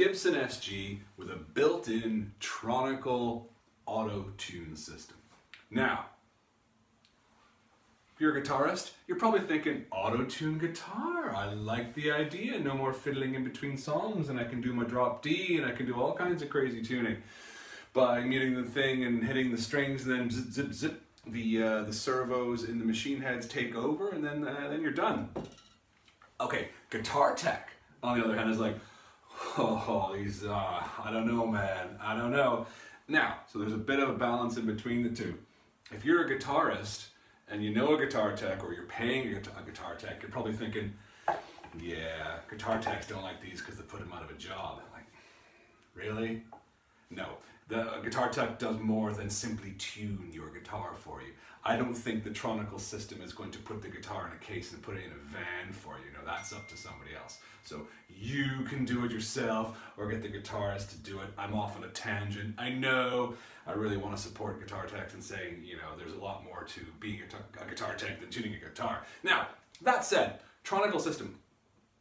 Gibson SG with a built-in Tronicle auto-tune system. Now, if you're a guitarist, you're probably thinking, auto-tune guitar, I like the idea, no more fiddling in between songs, and I can do my drop D, and I can do all kinds of crazy tuning by muting the thing and hitting the strings, and then zip, zip, zip, the servos in the machine heads take over, and then you're done. Okay, guitar tech, on the other hand, is like, oh, these, I don't know, man, I don't know. Now, so there's a bit of a balance in between the two. If you're a guitarist, and you know a guitar tech, or you're paying a guitar tech, you're probably thinking, yeah, guitar techs don't like these because they put them out of a job. Like, really? No, the guitar tech does more than simply tune your guitar for you. I don't think the Tronicle system is going to put the guitar in a case and put it in a van for you. No, that's up to somebody else. So you can do it yourself or get the guitarist to do it. I'm off on a tangent. I know I really want to support guitar techs and saying, you know, there's a lot more to being a guitar tech than tuning a guitar. Now, that said, Tronicle system,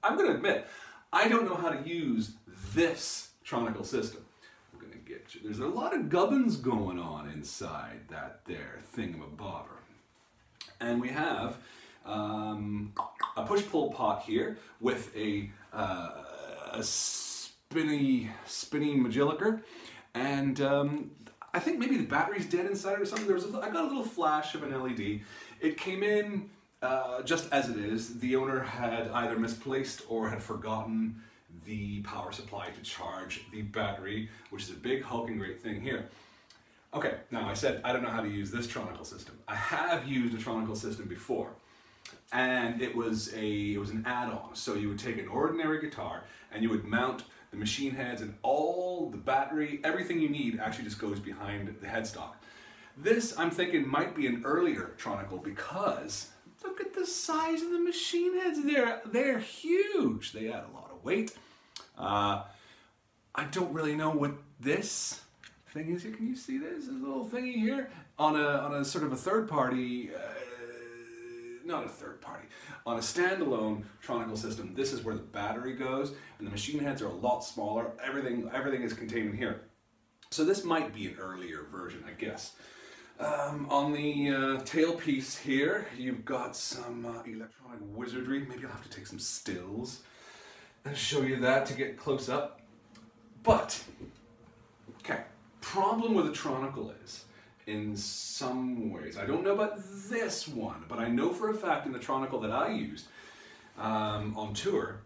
I'm going to admit, I don't know how to use this Tronicle system. I'm going to get you. There's a lot of gubbins going on inside that there thingamabobber. And we have a push-pull pot here with a spinny Magilliker, and I think maybe the battery's dead inside or something. I got a little flash of an LED. It came in just as it is. The owner had either misplaced or had forgotten the power supply to charge the battery, which is a big hulking great thing here. Okay, now I said I don't know how to use this Tronicle system. I have used a Tronicle system before, and it was an add-on. So you would take an ordinary guitar and you would mount the machine heads, and all the battery, everything you need actually just goes behind the headstock. This, I'm thinking, might be an earlier Tronicle because look at the size of the machine heads. They're huge. They add a lot of weight. I don't really know what this thing is here. Can you see this? This little thingy here on a sort of a third party. Not a third party, on a standalone Tronicle system. This is where the battery goes, and the machine heads are a lot smaller. Everything is contained in here. So this might be an earlier version, I guess. On the tailpiece here, you've got some electronic wizardry. Maybe I'll have to take some stills and show you that to get close up. But, okay, problem with a Tronicle is, in some ways, I don't know about this one, but I know for a fact in the Tronicle that I used on tour,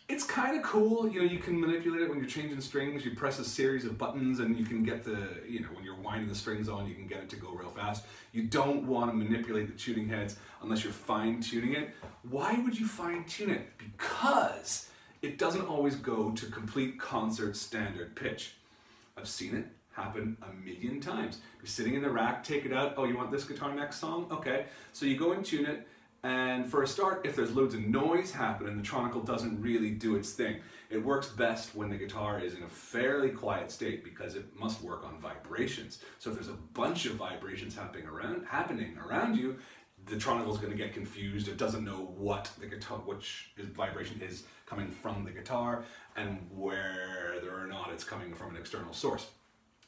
it's kind of cool. You know, you can manipulate it when you're changing strings. You press a series of buttons and you can get the, you know, when you're winding the strings on, you can get it to go real fast. You don't want to manipulate the tuning heads unless you're fine tuning it. Why would you fine tune it? Because it doesn't always go to complete concert standard pitch. I've seen it happen a million times. You're sitting in the rack, take it out, oh, you want this guitar next song? Okay. So you go and tune it, and for a start, if there's loads of noise happening, the Tronicle doesn't really do its thing. It works best when the guitar is in a fairly quiet state because it must work on vibrations. So if there's a bunch of vibrations happening around you, the Tronicle is going to get confused. It doesn't know what the guitar, which vibration is coming from the guitar, and whether or not it's coming from an external source.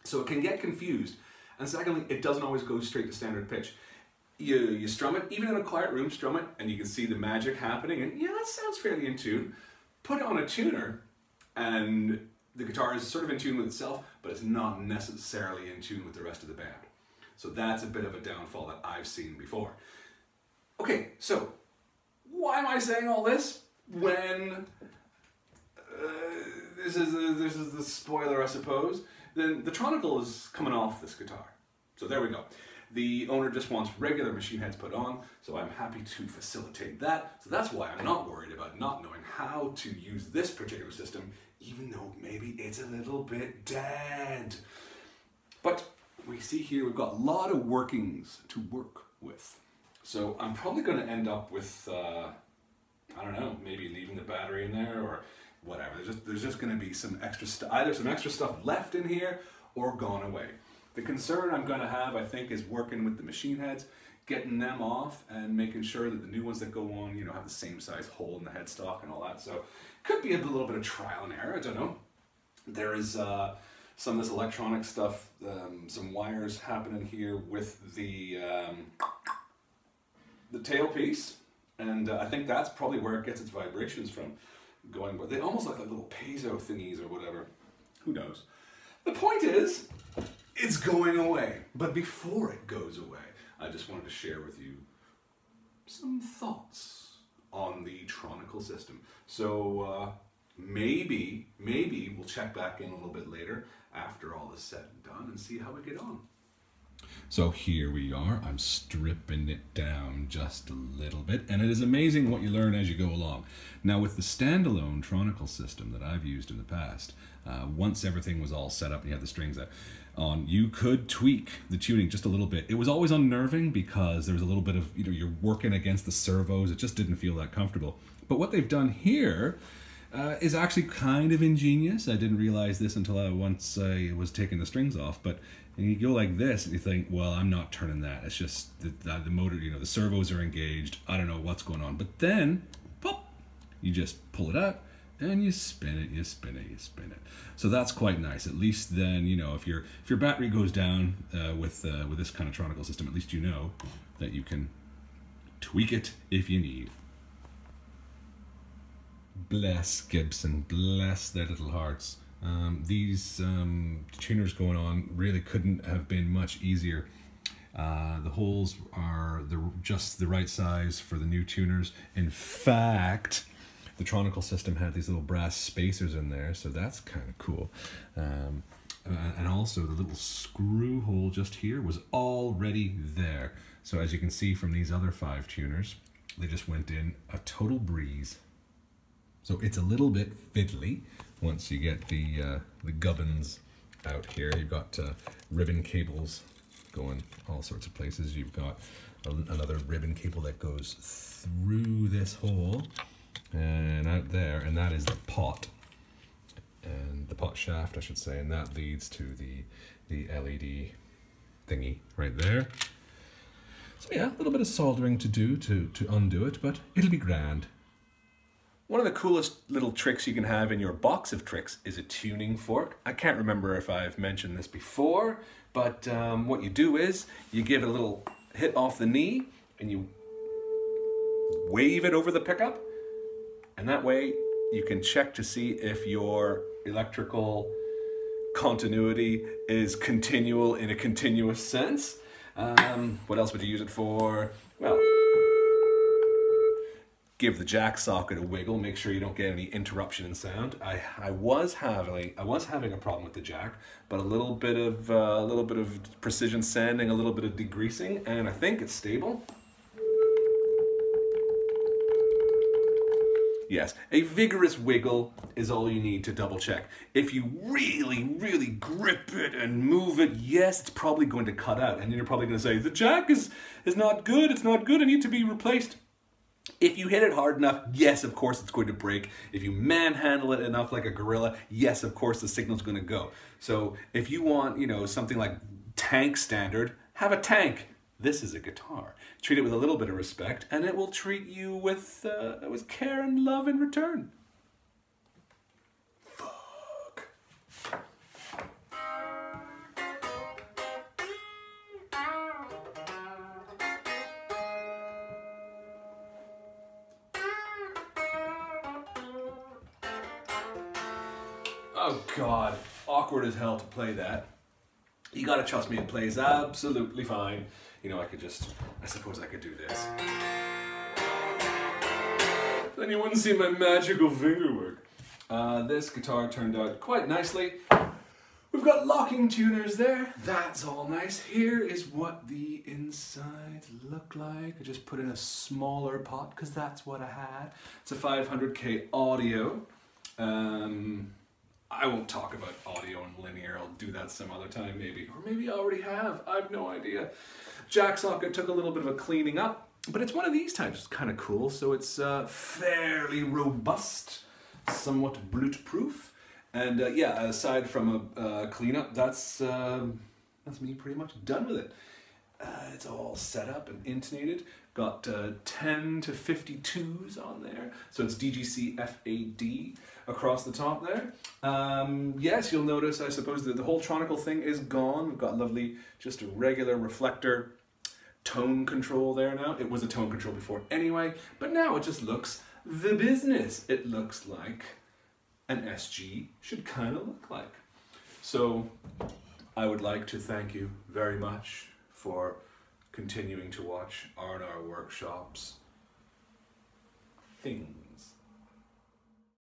So it can get confused, and secondly, it doesn't always go straight to standard pitch. You strum it, even in a quiet room, strum it, and you can see the magic happening, and yeah, that sounds fairly in tune. Put it on a tuner, and the guitar is sort of in tune with itself, but it's not necessarily in tune with the rest of the band. So that's a bit of a downfall that I've seen before. Okay, so why am I saying all this when this is the spoiler, I suppose? Then the Tronicle is coming off this guitar. So there we go. The owner just wants regular machine heads put on, so I'm happy to facilitate that. So that's why I'm not worried about not knowing how to use this particular system, even though maybe it's a little bit dead. But we see here we've got a lot of workings to work with. So I'm probably going to end up with, I don't know, maybe leaving the battery in there or whatever. There's just going to be some extra stuff, either some extra stuff left in here or gone away. The concern I'm going to have, I think, is working with the machine heads, getting them off and making sure that the new ones that go on, you know, have the same size hole in the headstock and all that. So could be a little bit of trial and error, I don't know. There is some of this electronic stuff, some wires happening here with the tailpiece, and I think that's probably where it gets its vibrations from. Going, but they almost look like little piezo thingies or whatever. Who knows? The point is, it's going away. But before it goes away, I just wanted to share with you some thoughts on the Tronicle system. So maybe we'll check back in a little bit later after all is said and done and see how we get on. So here we are. I'm stripping it down just a little bit, and it is amazing what you learn as you go along. Now with the standalone Tronicle system that I've used in the past, once everything was all set up and you had the strings on, you could tweak the tuning just a little bit. It was always unnerving because there was a little bit of, you're working against the servos. It just didn't feel that comfortable. But what they've done here is actually kind of ingenious. I didn't realize this until once I was taking the strings off, but and you go like this and you think, well, I'm not turning that. It's just the motor, the servos are engaged. I don't know what's going on. But then, pop, you just pull it out and you spin it, you spin it, you spin it. So that's quite nice. At least then, if your battery goes down with this kind of Tronicle system, at least you know that you can tweak it if you need. Bless Gibson, bless their little hearts. These tuners going on really couldn't have been much easier. The holes are just the right size for the new tuners. In fact, the Tronicle system had these little brass spacers in there, so that's kind of cool. And also the little screw hole just here was already there. So as you can see from these other 5 tuners, they just went in a total breeze. So it's a little bit fiddly once you get the gubbins out here. You've got ribbon cables going all sorts of places. You've got another ribbon cable that goes through this hole and out there, and that is the pot. And the pot shaft, I should say, and that leads to the LED thingy right there. So yeah, a little bit of soldering to do to undo it, but it'll be grand. One of the coolest little tricks you can have in your box of tricks is a tuning fork. I can't remember if I've mentioned this before, but what you do is you give it a little hit off the knee and you wave it over the pickup, and that way you can check to see if your electrical continuity is continual in a continuous sense. What else would you use it for? Well, give the jack socket a wiggle, make sure you don't get any interruption in sound. I was having a problem with the jack, but a little bit of precision sanding, a little bit of degreasing, and I think it's stable. Yes, a vigorous wiggle is all you need to double check. If you really, really grip it and move it, yes, it's probably going to cut out, and then you're probably going to say, the jack is not good, it's not good, I need to be replaced. If you hit it hard enough, yes, of course it's going to break. If you manhandle it enough like a gorilla, yes, of course the signal's going to go. So if you want, something like tank standard, have a tank. This is a guitar. Treat it with a little bit of respect, and it will treat you with care and love in return. Fuck. Oh God, awkward as hell to play that. You gotta trust me, it plays absolutely fine. I suppose I could do this. Then you wouldn't see my magical finger work. This guitar turned out quite nicely. We've got locking tuners there. That's all nice. Here is what the insides look like. I just put in a smaller pot because that's what I had. It's a 500K audio. I won't talk about audio and linear. I'll do that some other time maybe. Or maybe I already have. I have no idea. Jack socket took a little bit of a cleaning up, but it's one of these types. It's kind of cool. So it's fairly robust, somewhat Bluetooth. And yeah, aside from a cleanup, that's me pretty much done with it. It's all set up and intonated. Got 10 to 52s on there, so it's DGC FAD across the top there. Yes, you'll notice, I suppose, that the whole Tronicle thing is gone. We've got lovely, just a regular reflector tone control there now. It was a tone control before anyway, but now it just looks the business. It looks like an SG should kind of look like. So I would like to thank you very much for continuing to watch R&R Workshop's thing.